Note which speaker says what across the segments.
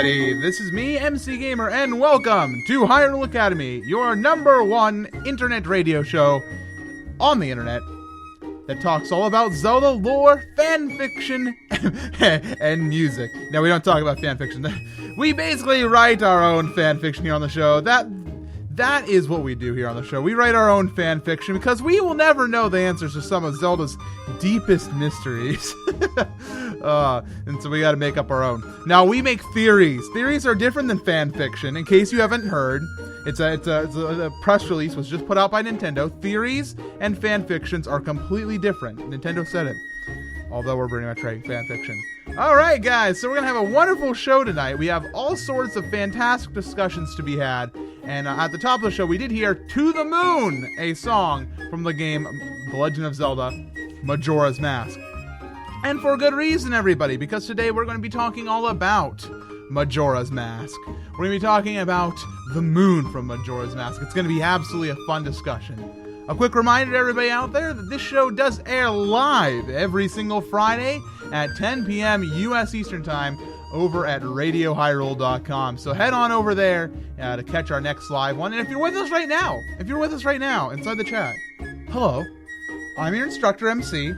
Speaker 1: everybody, this is me, MC Gamer, and welcome to Hyrule Academy, your #1 internet radio show on the internet that talks all about Zelda lore, fanfiction, and music. Now, we don't talk about fanfiction. We basically write our own fanfiction here on the show. That is what we do here on the show. We write our own fanfiction because we will never know the answers to some of Zelda's deepest mysteries. And so we gotta make up our own. Now, we make theories. Theories are different than fanfiction. In case you haven't heard, it's a press release was just put out by Nintendo. Theories and fanfictions are completely different. Nintendo said it. Although we're pretty much writing fanfiction. Alright guys, so we're gonna have a wonderful show tonight. We have all sorts of fantastic discussions to be had. And at the top of the show, we did hear To the Moon, a song from the game The Legend of Zelda, Majora's Mask. And for good reason, everybody, because today we're going to be talking all about Majora's Mask. We're going to be talking about the moon from Majora's Mask. It's going to be absolutely a fun discussion. A quick reminder to everybody out there that this show does air live every single Friday at 10 p.m. U.S. Eastern Time over at RadioHyrule.com. So head on over there to catch our next live one. And if you're with us right now inside the chat, hello, I'm your instructor MC,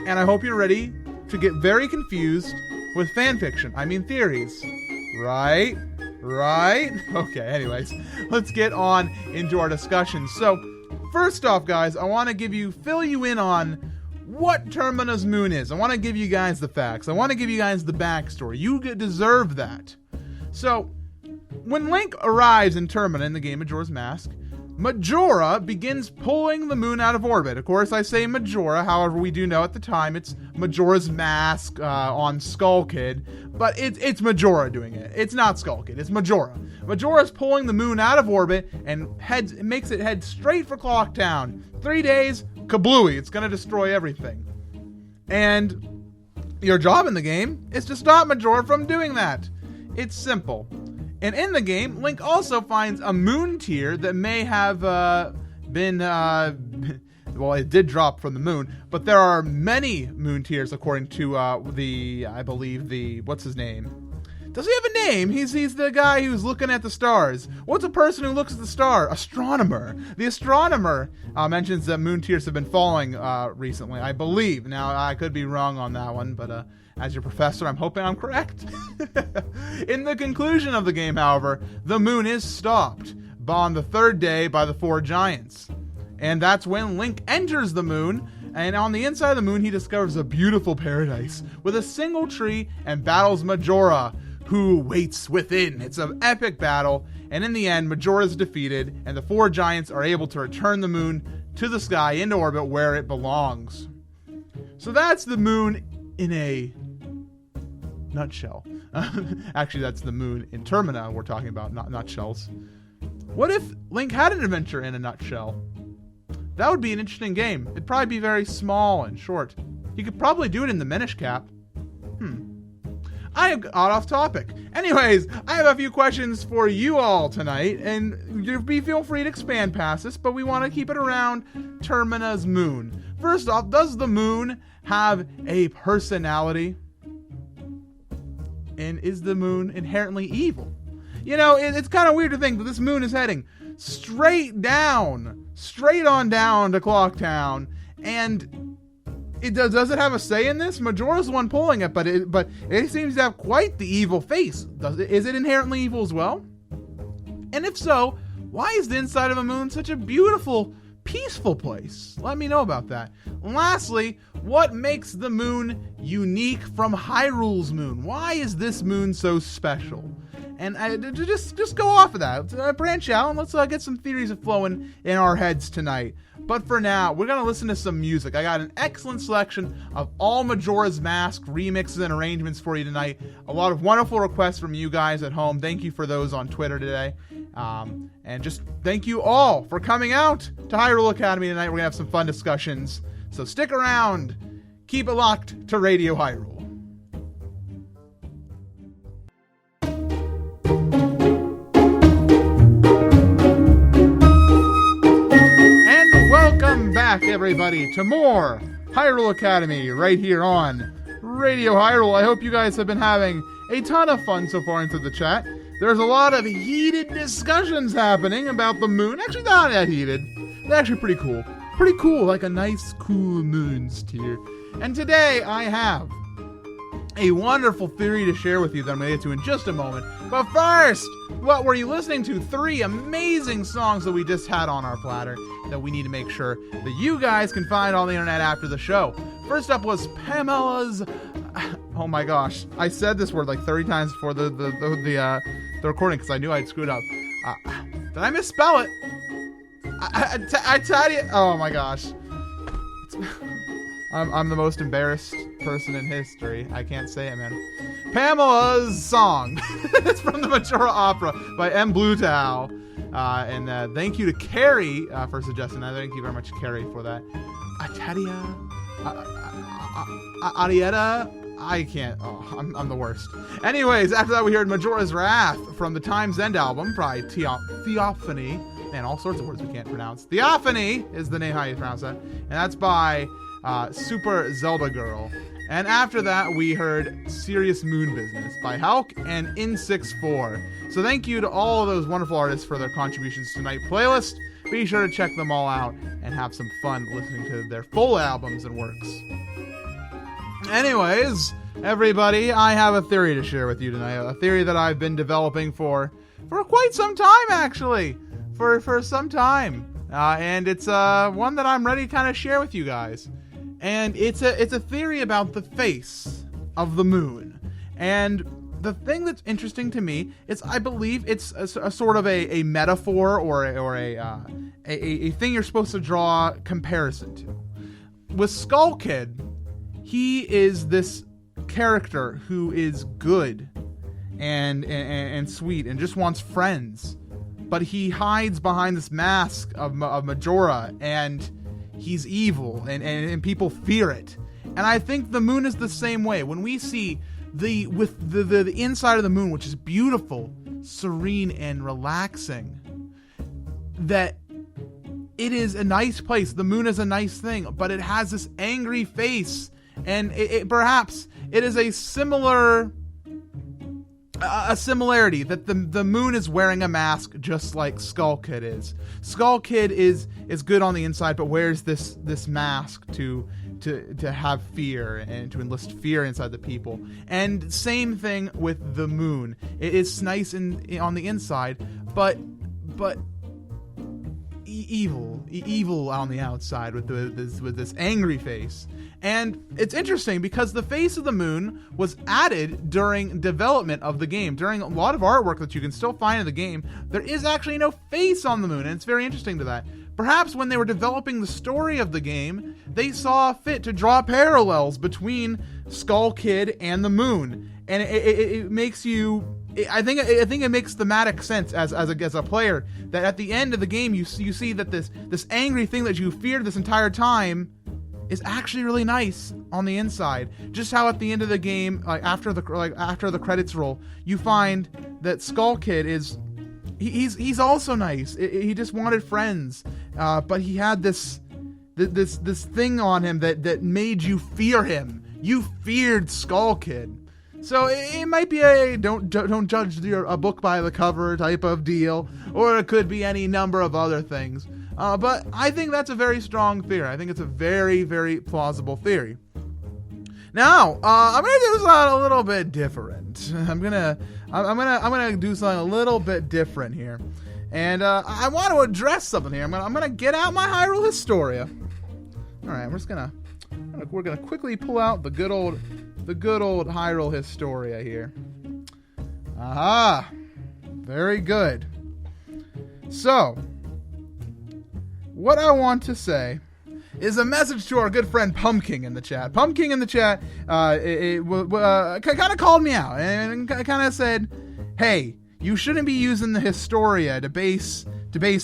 Speaker 1: and I hope you're ready to get very confused with fanfiction. I mean theories. Right? Okay, anyways, let's get on into our discussion. So, first off, guys, I want to fill you in on what Termina's moon is. I want to give you guys the facts. I want to give you guys the backstory. You deserve that. So, when Link arrives in Termina in the game Majora's Mask, Majora begins pulling the moon out of orbit. Of course, I say Majora, however, we do know at the time it's Majora's Mask on Skull Kid, but it's Majora doing it. It's not Skull Kid, it's Majora. Majora's pulling the moon out of orbit and makes it head straight for Clock Town. 3 days, kablooey, it's gonna destroy everything. And your job in the game is to stop Majora from doing that. It's simple. And in the game, Link also finds a moon tear that may have been, well, it did drop from the moon, but there are many moon tears according to what's his name? Does he have a name? He's the guy who's looking at the stars. What's a person who looks at the star? Astronomer. The astronomer mentions that moon tears have been falling recently, I believe. Now, I could be wrong on that one, but as your professor, I'm hoping I'm correct. In the conclusion of the game, however, the moon is stopped on the third day by the four giants. And that's when Link enters the moon, and on the inside of the moon, he discovers a beautiful paradise with a single tree and battles Majora, who waits within. It's an epic battle, and in the end, Majora is defeated, and the four giants are able to return the moon to the sky into orbit where it belongs. So that's the moon in a nutshell. Actually, that's the moon in Termina we're talking about, not nutshells. What if Link had an adventure in a nutshell? That would be an interesting game. It'd probably be very small and short. He could probably do it in the Minish Cap. I got off topic. Anyways, I have a few questions for you all tonight, and feel free to expand past this, but we want to keep it around Termina's moon. First off, does the moon have a personality? And is the moon inherently evil? You know, it's kind of weird to think that this moon is heading straight on down to Clock Town, and does it have a say in this? Majora's the one pulling it, but it seems to have quite the evil face. Is it inherently evil as well? And if so, why is the inside of a moon such a beautiful, peaceful place? Let me know about that. And lastly, what makes the moon unique from Hyrule's moon? Why is this moon so special? And just go off of that. Branch out and let's get some theories flowing in our heads tonight. But for now, we're going to listen to some music. I got an excellent selection of all Majora's Mask remixes and arrangements for you tonight. A lot of wonderful requests from you guys at home. Thank you for those on Twitter today. And just thank you all for coming out to Hyrule Academy tonight. We're going to have some fun discussions. So stick around. Keep it locked to Radio Hyrule. Welcome back, everybody, to more Hyrule Academy right here on Radio Hyrule. I hope you guys have been having a ton of fun so far into the chat. There's a lot of heated discussions happening about the moon. Actually, not that heated. They're actually pretty cool. Pretty cool, like a nice, cool moon steer. And today, I have a wonderful theory to share with you that I'm going to get to in just a moment. But first, what were you listening to? 3 amazing songs that we just had on our platter that we need to make sure that you guys can find on the internet after the show. First up was Pamela's... Oh my gosh. I said this word like 30 times before the recording because I knew I'd screwed up. Did I misspell it? I tell you... Oh my gosh. I'm the most embarrassed person in history. I can't say it, man. Pamela's Song. It's from the Majora Opera by M. Bluetow. And thank you to Carrie for suggesting that. Thank you very much, Carrie, for that. Arietta? I can't. Oh, I'm the worst. Anyways, after that we heard Majora's Wrath from the Time's End album by Theophany. Man, all sorts of words we can't pronounce. Theophany is the name how you pronounce that. And that's by Super Zelda Girl. And after that, we heard Serious Moon Business by Hulk and N64. So thank you to all of those wonderful artists for their contributions to tonight's playlist. Be sure to check them all out and have some fun listening to their full albums and works. Anyways, everybody, I have a theory to share with you tonight. A theory that I've been developing for quite some time, actually. For some time. And it's one that I'm ready to kind of share with you guys. And it's a theory about the face of the moon. And the thing that's interesting to me is I believe it's a sort of a metaphor or a thing you're supposed to draw comparison to. With Skull Kid, he is this character who is good and sweet and just wants friends. But he hides behind this mask of Majora, and he's evil, and people fear it. And I think the moon is the same way. When we see the inside of the moon, which is beautiful, serene, and relaxing, that it is a nice place. The moon is a nice thing, but it has this angry face, and perhaps it is a similarity that the moon is wearing a mask just like Skull Kid is. Skull Kid is good on the inside, but wears this mask to have fear and to enlist fear inside the people. And same thing with the moon. It is nice on the inside, but evil on the outside with this angry face. And it's interesting because the face of the moon was added during development of the game. During a lot of artwork that you can still find in the game, there is actually no face on the moon, and it's very interesting to that. Perhaps when they were developing the story of the game, they saw fit to draw parallels between Skull Kid and the moon, and it makes you. I think it makes thematic sense as a player that at the end of the game you see that this angry thing that you feared this entire time is actually really nice on the inside. Just how at the end of the game, after the credits roll, you find that Skull Kid he's also nice. He just wanted friends, but he had this thing on him that made you fear him. You feared Skull Kid. So it might be a don't judge a book by the cover type of deal, or it could be any number of other things. But I think that's a very strong theory. I think it's a very, very plausible theory. Now, I'm gonna do something a little bit different. I'm gonna do something a little bit different here, and I want to address something here. I'm gonna get out my Hyrule Historia. All right, we're gonna quickly pull out the good old Hyrule Historia here. Aha, very good. So, what I want to say is a message to our good friend Pumpkin in the chat. Pumpkin in the chat kind of called me out and kind of said, hey, you shouldn't be using the Historia to base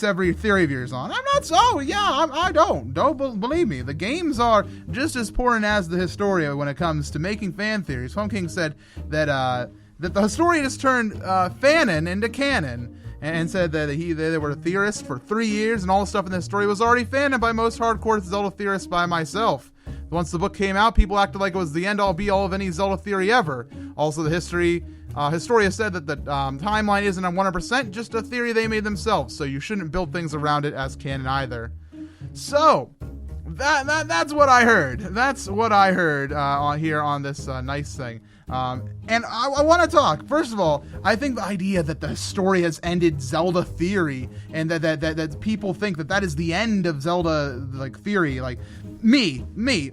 Speaker 1: every theory of yours on. I'm not so. Yeah, I don't. Don't believe me. The games are just as important as the Historia when it comes to making fan theories. Pumpkin said that the Historia just turned fanon into canon. And said that they were theorists for 3 years, and all the stuff in the story was already fanon by most hardcore Zelda theorists by myself. Once the book came out, people acted like it was the end-all be-all of any Zelda theory ever. Also, the history Historia said that the timeline isn't a 100%, just a theory they made themselves, so you shouldn't build things around it as canon either. So, that's what I heard. That's what I heard on here on this nice thing. And I want to talk. First of all, I think the idea that the story has ended Zelda theory, and that people think that is the end of Zelda like theory, like me.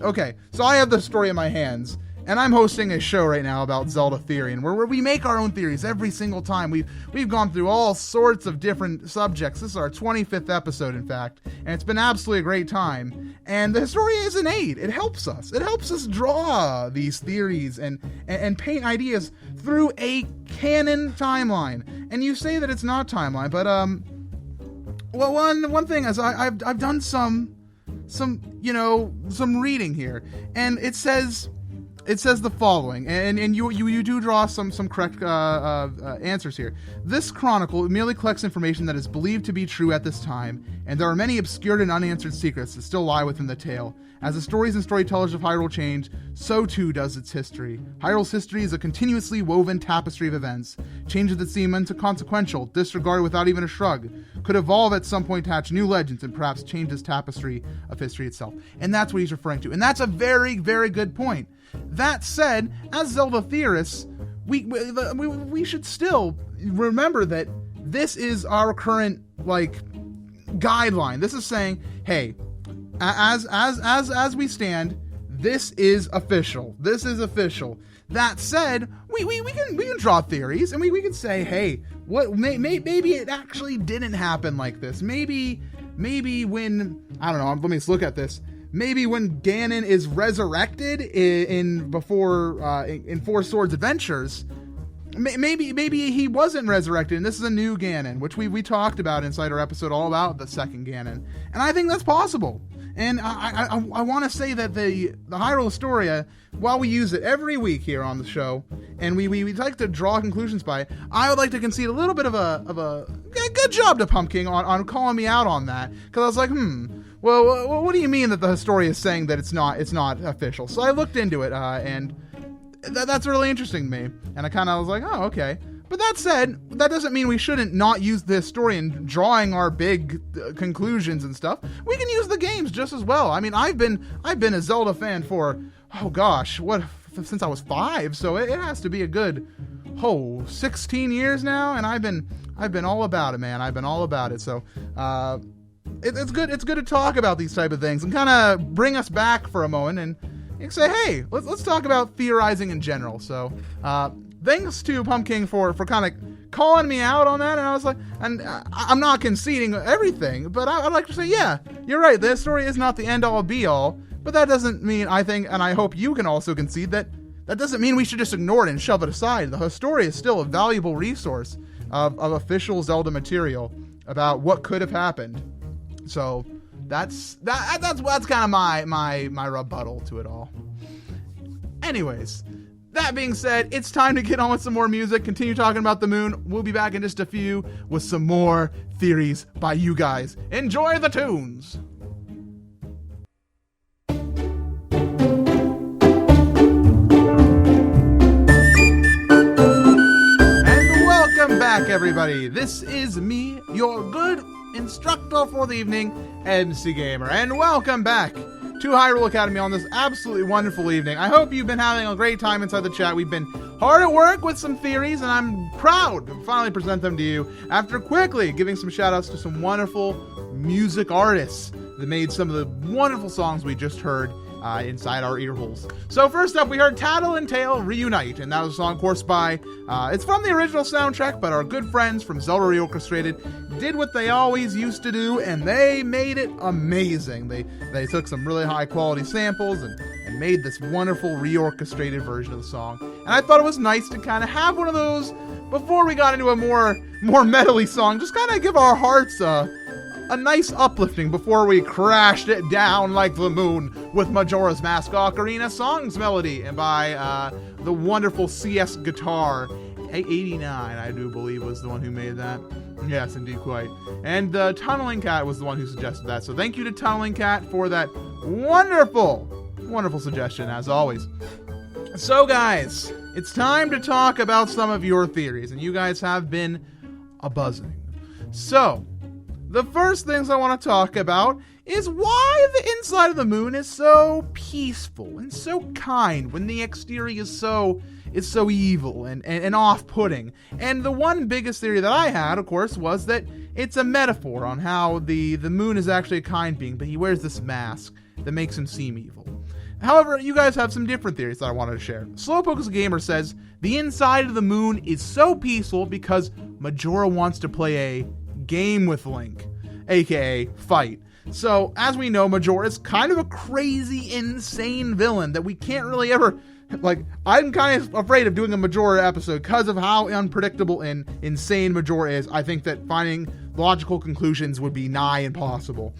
Speaker 1: Okay, so I have the story in my hands. And I'm hosting a show right now about Zelda theory, and where we make our own theories every single time. We've gone through all sorts of different subjects. This is our 25th episode, in fact, and it's been absolutely a great time. And the Historia is an aid. It helps us. It helps us draw these theories and paint ideas through a canon timeline. And you say that it's not timeline, but well, one thing is I've done some reading here, and it says the following, and you do draw some correct answers here. This chronicle merely collects information that is believed to be true at this time, and there are many obscured and unanswered secrets that still lie within the tale. As the stories and storytellers of Hyrule change, so too does its history. Hyrule's history is a continuously woven tapestry of events. Changes that seem inconsequential, disregarded without even a shrug, could evolve at some point to hatch new legends and perhaps change this tapestry of history itself. And that's what he's referring to. And that's a very, very good point. That said, as Zelda theorists, we should still remember that this is our current guideline. This is saying, hey, as we stand, this is official. This is official. That said, we can draw theories, and we can say, hey, maybe it actually didn't happen like this. Maybe when, I don't know, let me just look at this. Maybe when Ganon is resurrected in Four Swords Adventures, maybe he wasn't resurrected, and this is a new Ganon, which we talked about inside our episode all about the second Ganon, and I think that's possible. And I want to say that the Hyrule Historia, while we use it every week here on the show, and we like to draw conclusions by it, I would like to concede a little bit of a good job to Pumpkin on calling me out on that, because I was like, well, what do you mean that the Historia is saying that it's not official? So I looked into it, and that's really interesting to me, and I kind of was like, oh, okay. But that said, that doesn't mean we shouldn't not use the historian drawing our big conclusions and stuff. We can use the games just as well. I mean, I've been a Zelda fan for, since I was 5, so it has to be a good 16 years now, and I've been all about it, man. I've been all about it. So it's good to talk about these type of things and kind of bring us back for a moment and say, hey, let's talk about theorizing in general. So thanks to Pumpkin for kind of calling me out on that, and I was like, and I'm not conceding everything, but I'd like to say, yeah, you're right, this story is not the end-all be-all, but that doesn't mean, I think, and I hope you can also concede that doesn't mean we should just ignore it and shove it aside. The Historia is still a valuable resource of official Zelda material about what could have happened. So that's kind of my rebuttal to it all. Anyways, that being said, it's time to get on with some more music, continue talking about the moon. We'll be back in just a few with some more theories by you guys. Enjoy the tunes! And welcome back, everybody. This is me, your good instructor for the evening, MC Gamer, and welcome back to Hyrule Academy on this absolutely wonderful evening. I hope you've been having a great time inside the chat. We've been hard at work with some theories, and I'm proud to finally present them to you after quickly giving some shout-outs to some wonderful music artists that made some of the wonderful songs we just heard inside our ear holes. So first up, we heard Tattle and Tail Reunite, and that was a song, of course, by, it's from the original soundtrack, but our good friends from Zelda Reorchestrated did what they always used to do, and they made it amazing. They took some really high quality samples and made this wonderful reorchestrated version of the song. And I thought it was nice to kind of have one of those before we got into a more metally song, just kind of give our hearts a nice uplifting before we crashed it down like the moon with Majora's Mask Ocarina Songs Melody, and by the wonderful CS Guitar 89, I do believe, was the one who made that. Yes, indeed, quite. And Tunneling Cat was the one who suggested that. So thank you to Tunneling Cat for that wonderful suggestion, as always. So guys, it's time to talk about some of your theories, and you guys have been a-buzzing. So, the first things I want to talk about is why the inside of the moon is so peaceful and so kind when the exterior is so evil and off-putting. And the one biggest theory that I had, of course, was that it's a metaphor on how the moon is actually a kind being, but he wears this mask that makes him seem evil. However, you guys have some different theories that I wanted to share. Slowpoke as a Gamer says the inside of the moon is so peaceful because Majora wants to play a game with Link, aka fight. So, as we know, Majora is kind of a crazy, insane villain that we can't really ever... I'm kind of afraid of doing a Majora episode because of how unpredictable and insane Majora is. I think that finding logical conclusions would be nigh impossible.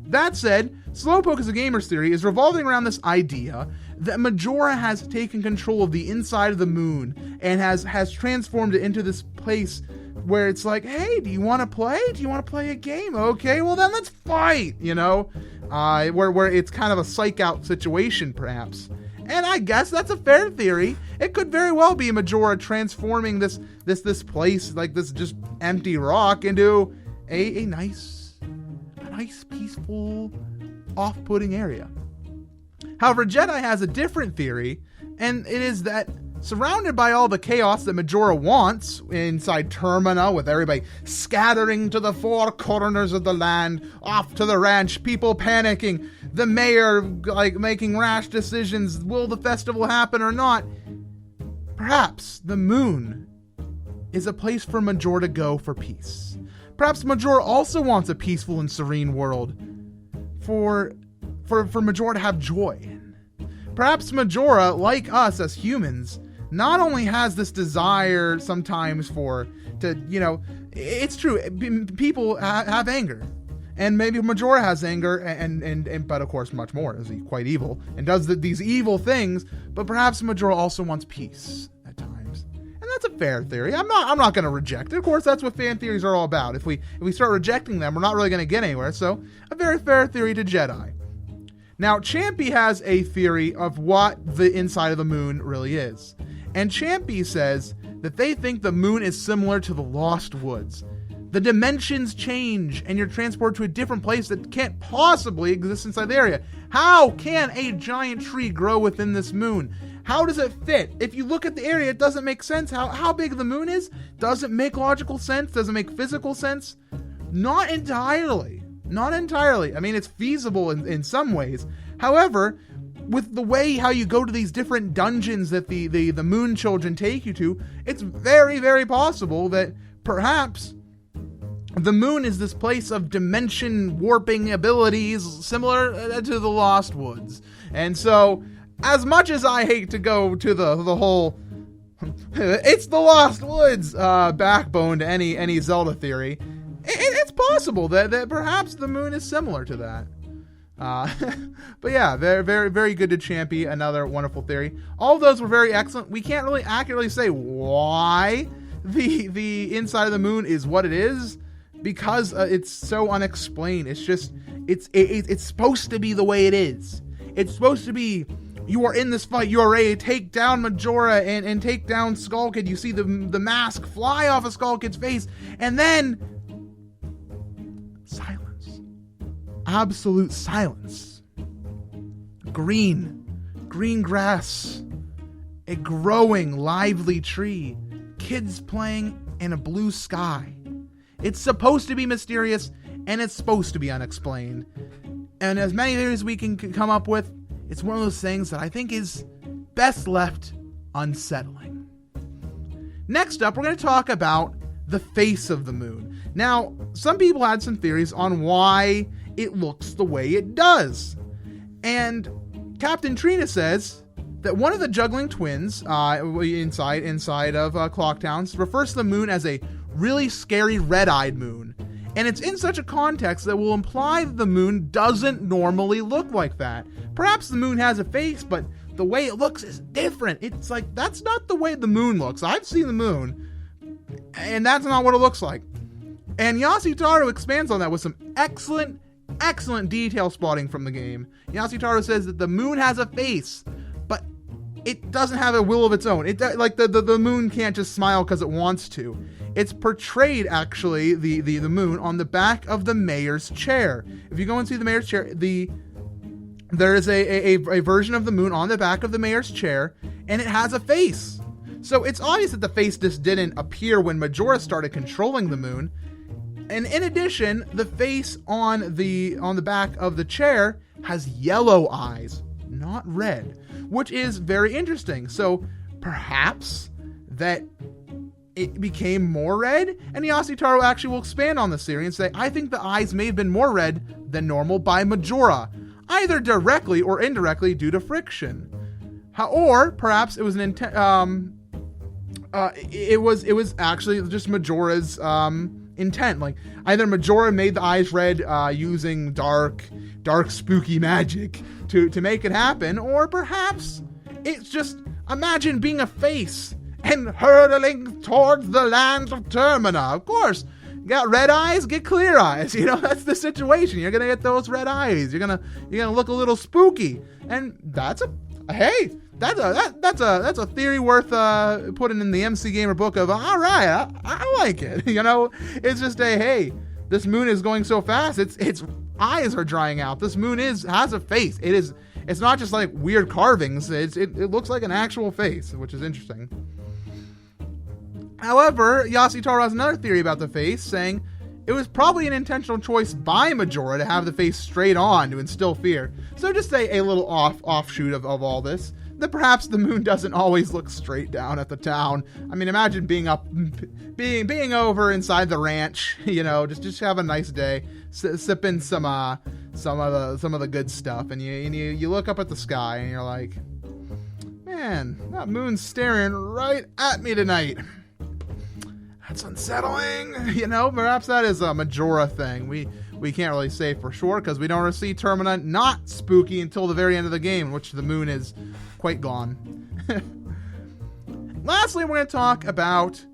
Speaker 1: That said, Slowpoke as a Gamer's theory is revolving around this idea that Majora has taken control of the inside of the moon and has transformed it into this place where it's like, hey, do you want to play? Do you want to play a game? Okay, well then let's fight, where it's kind of a psych out situation, perhaps. And I guess that's a fair theory. It could very well be Majora transforming this place, like this just empty rock, into a nice, peaceful, off-putting area. However, Jedi has a different theory, and it is that surrounded by all the chaos that Majora wants inside Termina, with everybody scattering to the four corners of the land, off to the ranch, people panicking, the mayor making rash decisions, will the festival happen or not? Perhaps the moon is a place for Majora to go for peace. Perhaps Majora also wants a peaceful and serene world for Majora to have joy in. Perhaps Majora, like us as humans, not only has this desire sometimes it's true, people have anger. And maybe Majora has anger, and but of course much more, is he quite evil, and does these evil things, but perhaps Majora also wants peace at times. And that's a fair theory. I'm not going to reject it. Of course, that's what fan theories are all about. If we start rejecting them, we're not really going to get anywhere, so a very fair theory to Jedi. Now, Champy has a theory of what the inside of the moon really is. And Champy says that they think the moon is similar to the Lost Woods. The dimensions change, and you're transported to a different place that can't possibly exist inside the area. How can a giant tree grow within this moon? How does it fit? If you look at the area, it doesn't make sense. How big the moon is? Does it make logical sense? Does it make physical sense? Not entirely. Not entirely. I mean, it's feasible in some ways. However, with the way how you go to these different dungeons that the moon children take you to, it's very, very possible that perhaps the moon is this place of dimension warping abilities similar to the Lost Woods. And so, as much as I hate to go to the whole it's the Lost Woods backbone to any Zelda theory, it's possible that perhaps the moon is similar to that. But yeah, very, very, very good to Champy. Another wonderful theory. All of those were very excellent. We can't really accurately say why the inside of the moon is what it is, because it's so unexplained. It's just it's supposed to be the way it is. It's supposed to be, you are in this fight, you are ready to take down Majora and take down Skull Kid. You see the mask fly off of Skull Kid's face, and then silence. Absolute silence. Green grass, a growing, lively tree, kids playing in a blue sky. It's supposed to be mysterious, and it's supposed to be unexplained. And as many theories we can come up with, it's one of those things that I think is best left unsettling. Next up, we're going to talk about the face of the moon. Now, some people had some theories on why it looks the way it does. And Captain Trina says that one of the juggling twins inside of Clocktown refers to the moon as a really scary red-eyed moon. And it's in such a context that will imply that the moon doesn't normally look like that. Perhaps the moon has a face, but the way it looks is different. It's like, that's not the way the moon looks. I've seen the moon, and that's not what it looks like. And Yasutaro expands on that with some excellent detail spotting from the game. Yasutaro says that the moon has a face, but it doesn't have a will of its own. It like the moon can't just smile because it wants to. It's portrayed, actually, the moon on the back of the mayor's chair. If you go and see the mayor's chair, there is a version of the moon on the back of the mayor's chair, and it has a face. So it's obvious that the face just didn't appear when Majora started controlling the moon. And in addition, the face on the back of the chair has yellow eyes, not red, which is very interesting. So perhaps that it became more red, and Yasuhiro actually will expand on this theory and say, I think the eyes may have been more red than normal by Majora, either directly or indirectly due to friction. Or perhaps it was it was actually just Majora's intent. Like, either Majora made the eyes red using dark spooky magic to make it happen, or perhaps it's just, imagine being a face and hurtling towards the lands of Termina. Of course, you got red eyes, get clear eyes. You know, that's the situation. You're gonna get those red eyes. You're gonna look a little spooky, and that's a theory worth putting in the MC Gamer book of, all right, I like it. You know, it's just hey, this moon is going so fast, its eyes are drying out. This moon has a face. It's not just like weird carvings. It looks like an actual face, which is interesting. However, Yasuhiro has another theory about the face, saying it was probably an intentional choice by Majora to have the face straight on to instill fear. So just a little offshoot of all this, that perhaps the moon doesn't always look straight down at the town. I mean, imagine being over inside the ranch, you know, just have a nice day, sipping some of the good stuff, and you look up at the sky and you're like, man, that moon's staring right at me tonight. That's unsettling. You know, perhaps that is a Majora thing. We can't really say for sure because we don't see Termina not spooky until the very end of the game, in which the moon is quite gone. Lastly, we're going to talk about,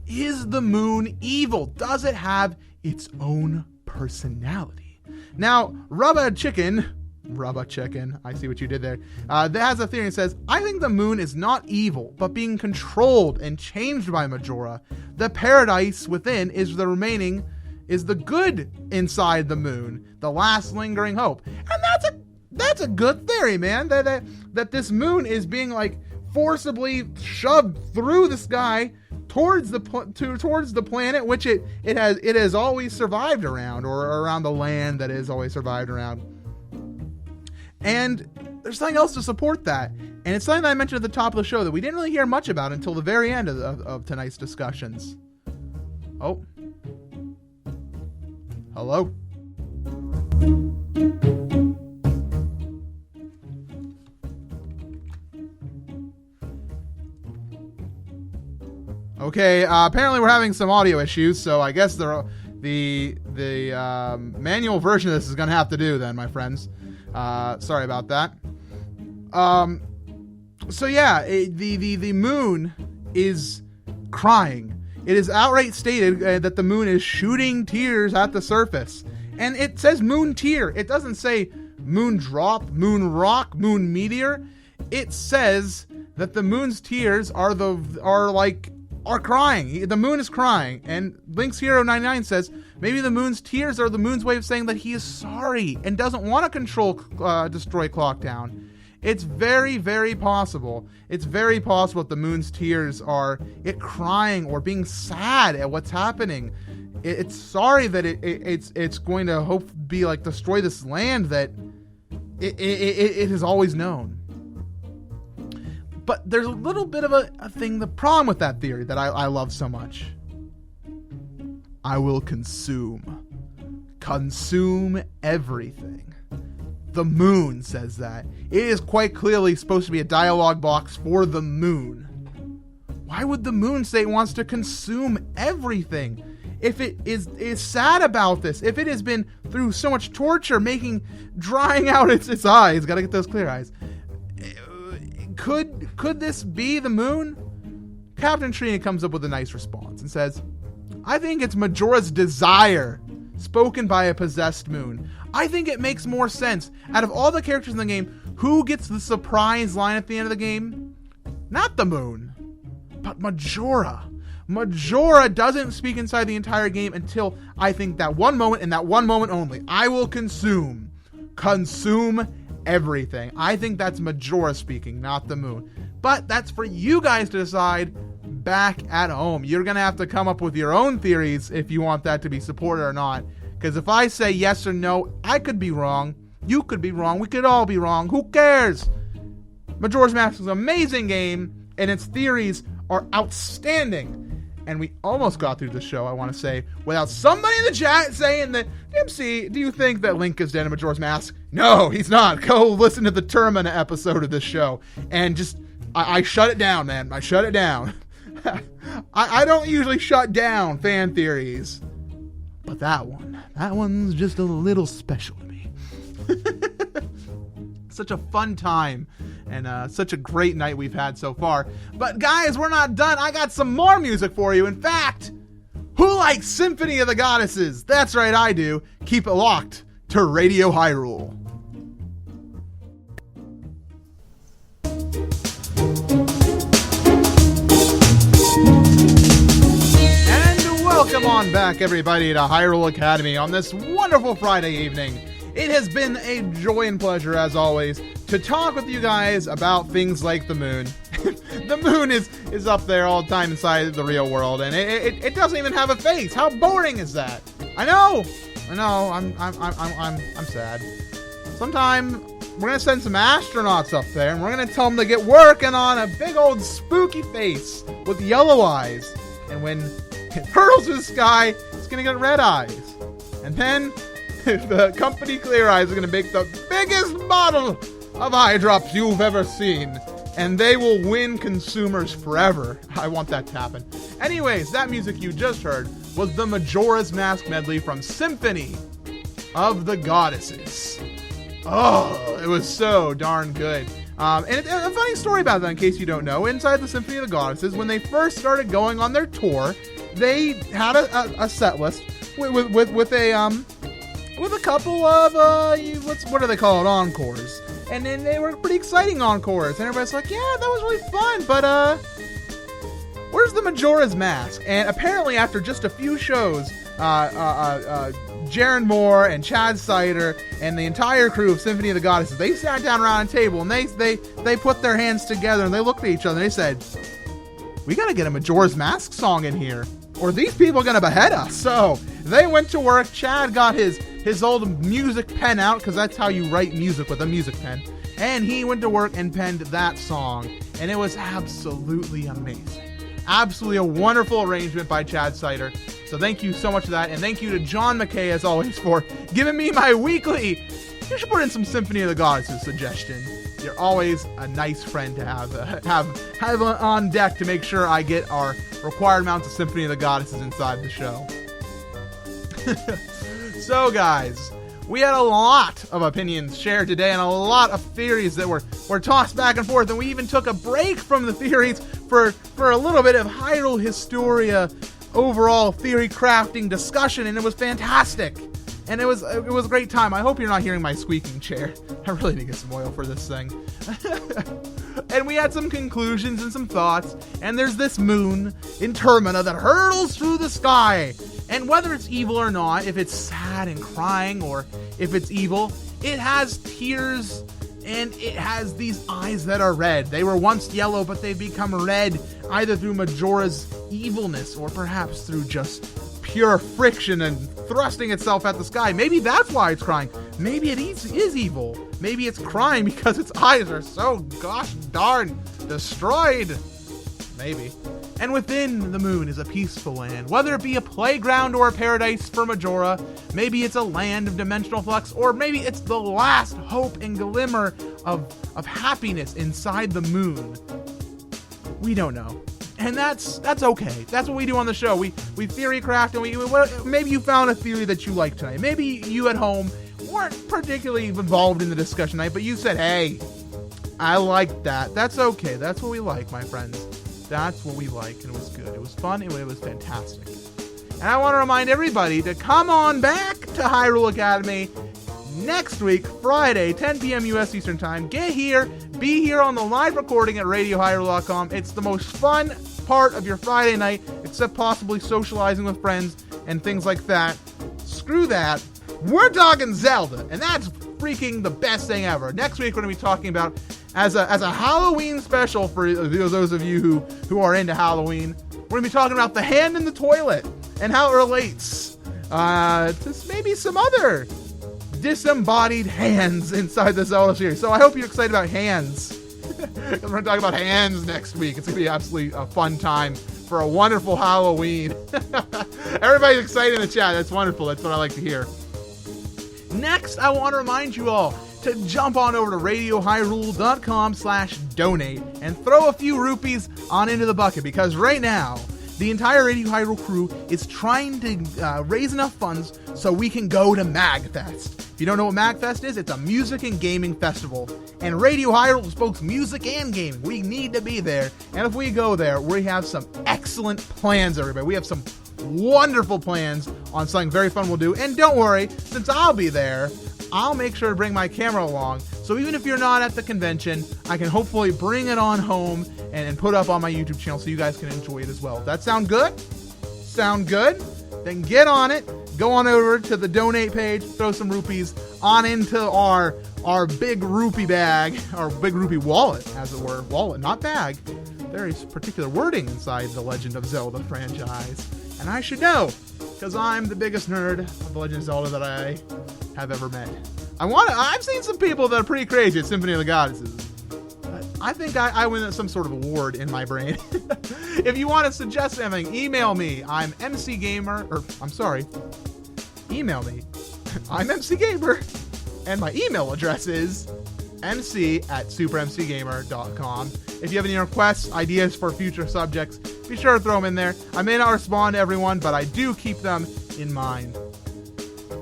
Speaker 1: is the moon evil? Does it have its own personality? Now, Rubba Chicken, I see what you did there, that has a theory that says, I think the moon is not evil, but being controlled and changed by Majora. The paradise within is the good inside the moon, the last lingering hope. And that's a good theory, man, that this moon is being like forcibly shoved through the sky towards the planet which it has always survived around, or around the land that it has always survived around. And there's something else to support that. And it's something that I mentioned at the top of the show that we didn't really hear much about until the very end of tonight's discussions. Oh. Hello? Okay, apparently we're having some audio issues, so I guess the manual version of this is going to have to do then, my friends. Sorry about that. So yeah, the moon is crying. It is outright stated that the moon is shooting tears at the surface. And it says moon tear. It doesn't say moon drop, moon rock, moon meteor. It says that the moon's tears are crying. The moon is crying. And Link's Hero 99 says maybe the moon's tears are the moon's way of saying that he is sorry and doesn't want to destroy Clocktown. It's very, very possible. It's very possible that the moon's tears are it crying or being sad at what's happening. It's sorry that it's going to be like destroy this land that it has always known. But there's a little bit of a thing, the problem with that theory that I love so much. I will consume everything. The moon says that. It is quite clearly supposed to be a dialogue box for the moon. Why would the moon say it wants to consume everything? If it is sad about this, if it has been through so much torture, drying out its eyes, gotta get those clear eyes. Could this be the moon? Captain Trina comes up with a nice response and says, I think it's Majora's desire spoken by a possessed moon. I think it makes more sense. Out of all the characters in the game, who gets the surprise line at the end of the game? Not the moon, but Majora. Majora doesn't speak inside the entire game until I think that one moment, and that one moment only. I will consume everything. I think that's Majora speaking, not the moon. But that's for you guys to decide back at home. You're going to have to come up with your own theories if you want that to be supported or not. Because if I say yes or no, I could be wrong. You could be wrong. We could all be wrong. Who cares? Majora's Mask is an amazing game, and its theories are outstanding. And we almost got through the show, I want to say, without somebody in the chat saying that, MC, do you think that Link is dead in Majora's Mask? No, he's not. Go listen to the Termina episode of this show. And just, I shut it down, man. I shut it down. I don't usually shut down fan theories. But that one's just a little special to me. Such a fun time. And such a great night we've had so far. But guys, we're not done. I got some more music for you. In fact, who likes Symphony of the Goddesses? That's right, I do. Keep it locked to Radio Hyrule. And welcome on back, everybody, to Hyrule Academy on this wonderful Friday evening. It has been a joy and pleasure, as always, to talk with you guys about things like the moon. The moon is up there all the time inside the real world, and it doesn't even have a face. How boring is that? I know. I'm sad. Sometime we're gonna send some astronauts up there, and we're gonna tell them to get working on a big old spooky face with yellow eyes. And when it hurls to the sky, it's gonna get red eyes. And then the company Clear Eyes are going to make the biggest bottle of eye drops you've ever seen. And they will win consumers forever. I want that to happen. Anyways, that music you just heard was the Majora's Mask medley from Symphony of the Goddesses. Oh, it was so darn good. And a funny story about that, in case you don't know, inside the Symphony of the Goddesses, when they first started going on their tour, they had a set list with a couple of, what do they call it, encores. And then they were pretty exciting encores. And everybody's like, yeah, that was really fun, but, where's the Majora's Mask? And apparently after just a few shows, Jaron Moore and Chad Sider and the entire crew of Symphony of the Goddesses, they sat down around a table and they put their hands together and they looked at each other and they said, we gotta get a Majora's Mask song in here, or these people are gonna behead us. So they went to work. Chad got his old music pen out, because that's how you write music, with a music pen. And he went to work and penned that song. And it was absolutely amazing. Absolutely a wonderful arrangement by Chad Sider. So thank you so much for that. And thank you to John McKay, as always, for giving me my weekly, you should put in some Symphony of the Goddesses suggestion. You're always a nice friend to have on deck to make sure I get our required amounts of Symphony of the Goddesses inside the show. So guys, we had a lot of opinions shared today and a lot of theories that were tossed back and forth, and we even took a break from the theories for a little bit of Hyrule Historia overall theory crafting discussion, and it was fantastic. And it was a great time. I hope you're not hearing my squeaking chair. I really need to get some oil for this thing. And we had some conclusions and some thoughts, and there's this moon in Termina that hurtles through the sky. And whether it's evil or not, if it's sad and crying, or if it's evil, it has tears, and it has these eyes that are red. They were once yellow, but they've become red, either through Majora's evilness, or perhaps through just pure friction and thrusting itself at the sky. Maybe that's why it's crying. Maybe it is evil. Maybe it's crying because its eyes are so gosh darn destroyed. Maybe. And within the moon is a peaceful land, whether it be a playground or a paradise for Majora. Maybe it's a land of dimensional flux, or maybe it's the last hope and glimmer of happiness inside the moon. We don't know. And that's okay. That's what we do on the show. We theory craft, and maybe you found a theory that you like tonight. Maybe you at home weren't particularly involved in the discussion tonight, but you said, hey, I like that. That's okay. That's what we like, my friends. That's what we like, and it was good. It was fun, and it was fantastic. And I want to remind everybody to come on back to Hyrule Academy next week, Friday, 10 p.m. U.S. Eastern Time. Get here, be here on the live recording at RadioHyrule.com. It's the most fun part of your Friday night, except possibly socializing with friends and things like that. Screw that. We're talking Zelda, and that's freaking the best thing ever. Next week, we're going to be talking about, as a Halloween special for those of you who are into Halloween, we're going to be talking about the hand in the toilet and how it relates to maybe some other disembodied hands inside the Zelda series. So I hope you're excited about hands. We're going to talk about hands next week. It's going to be absolutely a fun time for a wonderful Halloween. Everybody's excited in the chat. That's wonderful. That's what I like to hear. Next, I want to remind you all to jump on over to RadioHyrule.com/donate and throw a few rupees on into the bucket, because right now, the entire Radio Hyrule crew is trying to raise enough funds so we can go to MagFest. If you don't know what MagFest is, it's a music and gaming festival. And Radio Hyrule is both music and gaming. We need to be there. And if we go there, we have some excellent plans, everybody. We have some wonderful plans on something very fun we'll do. And don't worry, since I'll be there, I'll make sure to bring my camera along. So even if you're not at the convention, I can hopefully bring it on home and put up on my YouTube channel so you guys can enjoy it as well. That sound good? Sound good? Then get on it. Go on over to the donate page, throw some rupees on into our big rupee bag, our big rupee wallet, as it were. Wallet, not bag. There is particular wording inside the Legend of Zelda franchise. And I should know, because I'm the biggest nerd of the Legend of Zelda that I have ever met. I've seen some people that are pretty crazy at Symphony of the Goddesses. I think I win some sort of award in my brain. If you want to suggest anything, email me. Email me. I'm MC Gamer. And my email address is mc@supermcgamer.com. If you have any requests, ideas for future subjects, be sure to throw them in there. I may not respond to everyone, but I do keep them in mind.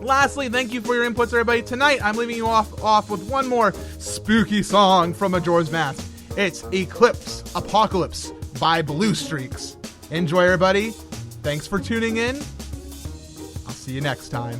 Speaker 1: Lastly, thank you for your inputs, everybody. Tonight, I'm leaving you off with one more spooky song from Majora's Mask. It's Eclipse Apocalypse by Blue Streaks. Enjoy, everybody. Thanks for tuning in. I'll see you next time.